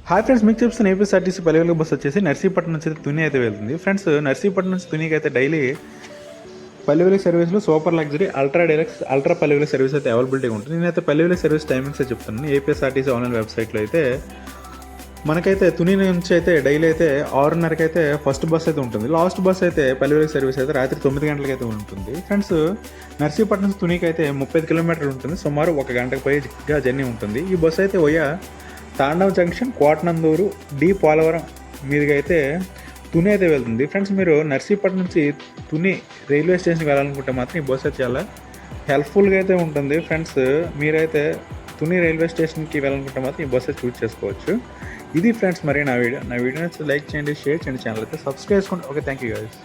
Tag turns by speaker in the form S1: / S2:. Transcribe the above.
S1: Hi friends, మీకు చెప్తున్న APSRTC Pallevelugu bus వచ్చేసి నర్సీపట్నం నుంచి తుని అయితే వెళ్తుంది. ఫ్రెండ్స్, నర్సీపట్నం నుంచి తునికి అయితే డైలీ పల్లెవేలుగు సర్వీస్లో super luxury, ultra deluxe, ultra Pallevelugu service అయితే అవైలబిలిటీ ఉంటుంది. నేనైతే పల్లెవేలుగు సర్వీస్ టైమింగ్స్ చెప్తున్నాను. ఏపీఎస్ఆర్టీసీ ఆన్లైన్ వెబ్సైట్లో అయితే మనకైతే తుని నుంచి అయితే డైలీ అయితే 6:30కి అయితే ఫస్ట్ బస్ అయితే ఉంటుంది. లాస్ట్ బస్ అయితే పల్లెవేలుగు సర్వీస్ అయితే రాత్రి 9 గంటలకి అయితే ఉంటుంది. ఫ్రెండ్స్, నర్సీపట్నం నుంచి తునికి అయితే 35 కిలోమీటర్లు ఉంటుంది. సుమారు 1 గంటకు పైగా జర్నీ ఉంటుంది. ఈ బస్సు అయితే తాండవ జంక్షన్, కోటనందూరు, డి పోలవరం మీదుగా అయితే తుని అయితే వెళ్తుంది. ఫ్రెండ్స్, మీరు నర్సీపట్నం నుంచి తుని రైల్వే స్టేషన్కి వెళ్ళాలనుకుంటే మాత్రం ఈ బస్సు అయితే చాలా హెల్ప్ఫుల్గా అయితే ఉంటుంది. ఫ్రెండ్స్, మీరైతే తుని రైల్వే స్టేషన్కి వెళ్ళాలనుకుంటే మాత్రం ఈ బస్సు చూస్ చేసుకోవచ్చు. ఇది ఫ్రెండ్స్ మరి నా వీడియో నచ్చితే లైక్ చేయండి, షేర్ చేయండి, ఛానల్ అయితే సబ్స్క్రైబ్ చేసుకోండి. Okay, thank you guys.